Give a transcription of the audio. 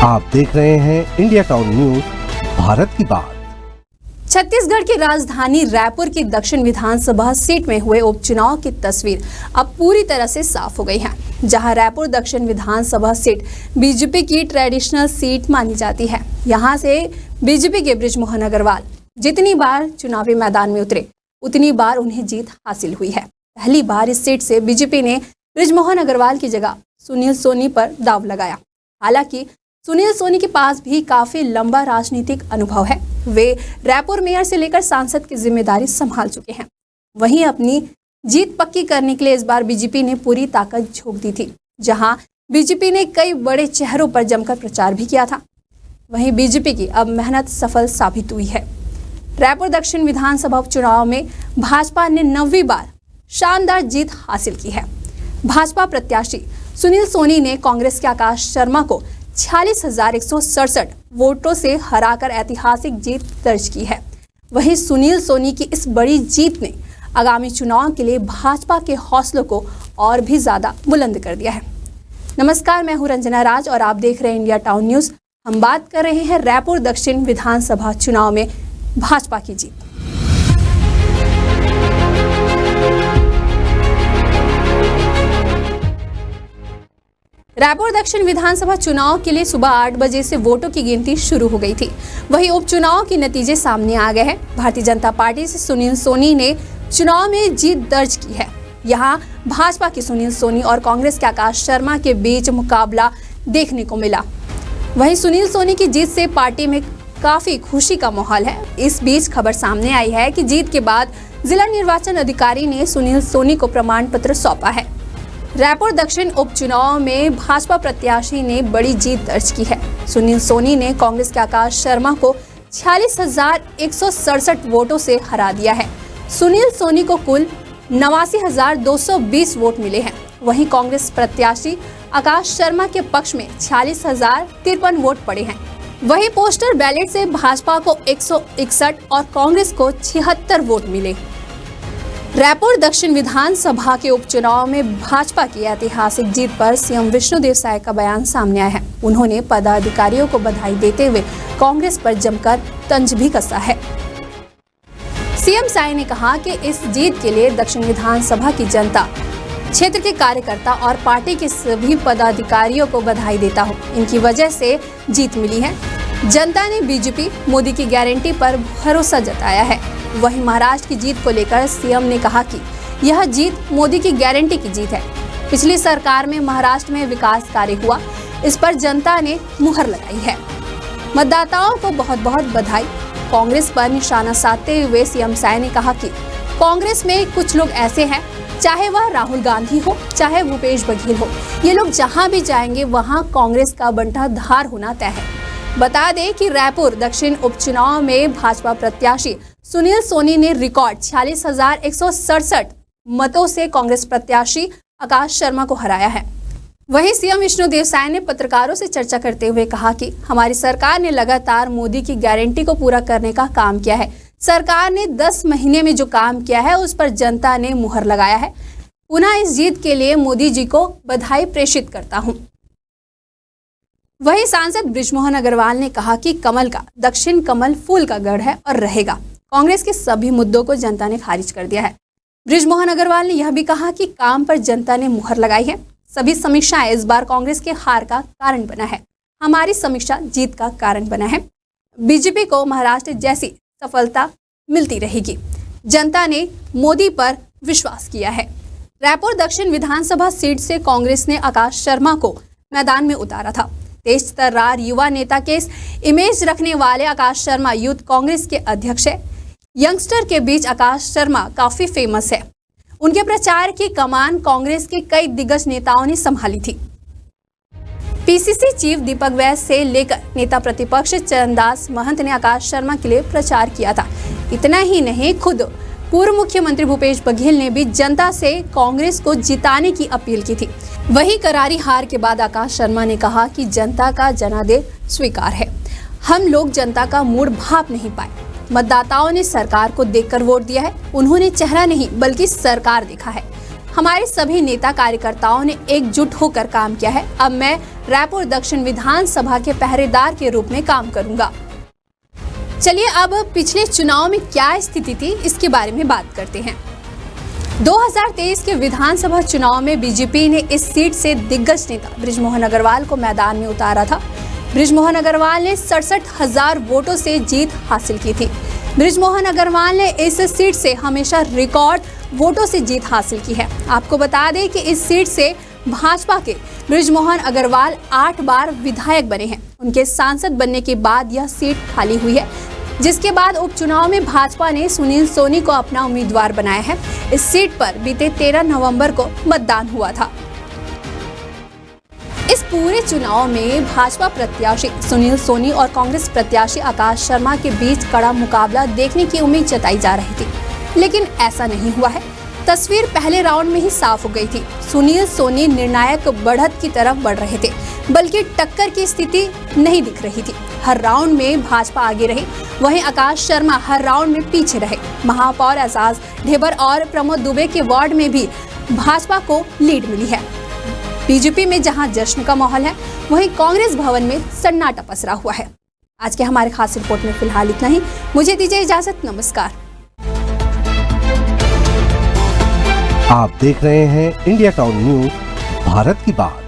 आप देख रहे हैं इंडिया टाउन न्यूज, भारत की बात। छत्तीसगढ़ की राजधानी रायपुर की दक्षिण विधानसभा सीट में हुए उपचुनाव की तस्वीर अब पूरी तरह से साफ हो गई है। जहां रायपुर दक्षिण विधानसभा सीट बीजेपी की ट्रेडिशनल सीट मानी जाती है। यहां से बीजेपी के बृजमोहन अग्रवाल जितनी बार चुनावी मैदान में उतरे उतनी बार उन्हें जीत हासिल हुई है। पहली बार इस सीट से बीजेपी ने बृजमोहन अग्रवाल की जगह सुनील सोनी पर दांव लगाया। हालांकि सुनील सोनी के पास भी काफी लंबा राजनीतिक अनुभव है। वे रायपुर मेयर से लेकर सांसद की जिम्मेदारी संभाल चुके हैं। वहीं अपनी जीत पक्की करने के लिए इस बार बीजेपी ने पूरी ताकत झोंक दी थी। जहां बीजेपी ने कई बड़े चेहरों पर जमकर प्रचार भी किया था, वहीं बीजेपी की अब मेहनत सफल साबित हुई है। रायपुर दक्षिण विधानसभा उपचुनाव में भाजपा ने 9वीं बार शानदार जीत हासिल की है। भाजपा प्रत्याशी सुनील सोनी ने कांग्रेस के आकाश शर्मा को 46,167 वोटों से हराकर ऐतिहासिक जीत दर्ज की है। वहीं सुनील सोनी की इस बड़ी जीत ने आगामी चुनाव के लिए भाजपा के हौसलों को और भी ज्यादा बुलंद कर दिया है। नमस्कार, मैं हूं रंजना राज और आप देख रहे हैं इंडिया टाउन न्यूज। हम बात कर रहे हैं रायपुर दक्षिण विधानसभा चुनाव में भाजपा की जीत। रायपुर दक्षिण विधानसभा चुनाव के लिए सुबह 8 बजे से वोटों की गिनती शुरू हो गई थी। वहीं उपचुनाव के नतीजे सामने आ गए हैं। भारतीय जनता पार्टी से सुनील सोनी ने चुनाव में जीत दर्ज की है। यहां भाजपा के सुनील सोनी और कांग्रेस के आकाश शर्मा के बीच मुकाबला देखने को मिला। वहीं सुनील सोनी की जीत से पार्टी में काफी खुशी का माहौल है। इस बीच खबर सामने आई है कि जीत के बाद जिला निर्वाचन अधिकारी ने सुनील सोनी को प्रमाण पत्र सौंपा है। रायपुर दक्षिण उपचुनाव में भाजपा प्रत्याशी ने बड़ी जीत दर्ज की है। सुनील सोनी ने कांग्रेस के आकाश शर्मा को 46,167 वोटों से हरा दिया है। सुनील सोनी को कुल 89,220 वोट मिले हैं। वहीं कांग्रेस प्रत्याशी आकाश शर्मा के पक्ष में 46,053 वोट पड़े हैं। वहीं पोस्टल बैलेट से भाजपा को 161 और कांग्रेस को 76 वोट मिले। रायपुर दक्षिण विधानसभा के उपचुनाव में भाजपा की ऐतिहासिक जीत पर सीएम विष्णुदेव साय का बयान सामने आया है। उन्होंने पदाधिकारियों को बधाई देते हुए कांग्रेस पर जमकर तंज भी कसा है। सीएम साय ने कहा कि इस जीत के लिए दक्षिण विधानसभा की जनता, क्षेत्र के कार्यकर्ता और पार्टी के सभी पदाधिकारियों को बधाई देता हूँ। इनकी वजह से जीत मिली है। जनता ने बीजेपी मोदी की गारंटी पर भरोसा जताया है। वहीं महाराष्ट्र की जीत को लेकर सीएम ने कहा कि यह जीत मोदी की गारंटी की जीत है। पिछली सरकार में महाराष्ट्र में विकास कार्य हुआ, इस पर जनता ने मुहर लगाई है। मतदाताओं को बहुत बहुत बधाई। कांग्रेस पर निशाना साधते हुए सीएम साय ने कहा कि कांग्रेस में कुछ लोग ऐसे हैं, चाहे वह राहुल गांधी हो चाहे भूपेश बघेल हो, ये लोग जहां भी जाएंगे वहां कांग्रेस का बंटाधार होना तय है। बता दें कि रायपुर दक्षिण उपचुनाव में भाजपा प्रत्याशी सुनील सोनी ने रिकॉर्ड 46,167 मतों से कांग्रेस प्रत्याशी आकाश शर्मा को हराया है। वहीं सीएम विष्णुदेव साय ने पत्रकारों से चर्चा करते हुए कहा कि हमारी सरकार ने लगातार मोदी की गारंटी को पूरा करने का काम किया है। सरकार ने 10 महीने में जो काम किया है उस पर जनता ने मुहर लगाया है। पुनः इस जीत के लिए मोदी जी को बधाई प्रेषित करता हूं। वहीं सांसद बृजमोहन अग्रवाल ने कहा कि कमल का दक्षिण कमल फूल का गढ़ है और रहेगा। कांग्रेस के सभी मुद्दों को जनता ने खारिज कर दिया है। बृजमोहन अग्रवाल ने यह भी कहा कि काम पर जनता ने मुहर लगाई है। सभी समीक्षाएं इस बार कांग्रेस के हार का कारण बना है। हमारी समीक्षा जीत का कारण बना है। बीजेपी को महाराष्ट्र जैसी सफलता मिलती रहेगी। जनता ने मोदी पर विश्वास किया है। रायपुर दक्षिण विधानसभा सीट से कांग्रेस ने आकाश शर्मा को मैदान में उतारा था। तेज तर्रार युवा नेता के इमेज रखने वाले आकाश शर्मा यूथ कांग्रेस के अध्यक्ष है। यंगस्टर के बीच आकाश शर्मा काफी फेमस है। उनके प्रचार की कमान कांग्रेस के कई दिग्गज नेताओं ने संभाली थी। पीसीसी चीफ दीपक वैद्य से लेकर नेता प्रतिपक्ष चरणदास महंत ने आकाश शर्मा के लिए प्रचार किया था। इतना ही नहीं, खुद पूर्व मुख्यमंत्री भूपेश बघेल ने भी जनता से कांग्रेस को जिताने की अपील की थी। वही करारी हार के बाद आकाश शर्मा ने कहा कि जनता का जनादेश स्वीकार है। हम लोग जनता का मूड भाप नहीं पाए। मतदाताओं ने सरकार को देखकर वोट दिया है। उन्होंने चेहरा नहीं बल्कि सरकार देखा है। हमारे सभी नेता कार्यकर्ताओं ने एकजुट होकर काम किया है। अब मैं रायपुर दक्षिण विधानसभा के पहरेदार के रूप में काम करूंगा। चलिए अब पिछले चुनाव में क्या स्थिति थी इसके बारे में बात करते हैं। 2023 के विधानसभा चुनाव में बीजेपी ने इस सीट से दिग्गज नेता बृजमोहन अग्रवाल को मैदान में उतारा था। बृजमोहन अग्रवाल ने 67,000 वोटों से जीत हासिल की थी। बृजमोहन अग्रवाल ने इस सीट से हमेशा रिकॉर्ड वोटों से जीत हासिल की है। आपको बता दें कि इस सीट से भाजपा के बृजमोहन अग्रवाल 8 बार विधायक बने हैं। उनके सांसद बनने के बाद यह सीट खाली हुई है, जिसके बाद उपचुनाव में भाजपा ने सुनील सोनी को अपना उम्मीदवार बनाया है। इस सीट पर बीते 13 नवंबर को मतदान हुआ था। इस पूरे चुनाव में भाजपा प्रत्याशी सुनील सोनी और कांग्रेस प्रत्याशी आकाश शर्मा के बीच कड़ा मुकाबला देखने की उम्मीद जताई जा रही थी, लेकिन ऐसा नहीं हुआ है। तस्वीर पहले राउंड में ही साफ हो गई थी। सुनील सोनी निर्णायक बढ़त की तरफ बढ़ रहे थे, बल्कि टक्कर की स्थिति नहीं दिख रही थी। हर राउंड में भाजपा आगे रही, वहीं आकाश शर्मा हर राउंड में पीछे रहे। महापौर एजाज ढेबर और प्रमोद दुबे के वार्ड में भी भाजपा को लीड मिली है। बीजेपी में जहां जश्न का माहौल है, वहीं कांग्रेस भवन में सन्नाटा पसरा हुआ है। आज के हमारे खास रिपोर्ट में फिलहाल इतना ही। मुझे दीजिए इजाजत। नमस्कार। आप देख रहे हैं इंडिया टाउन न्यूज, भारत की बात।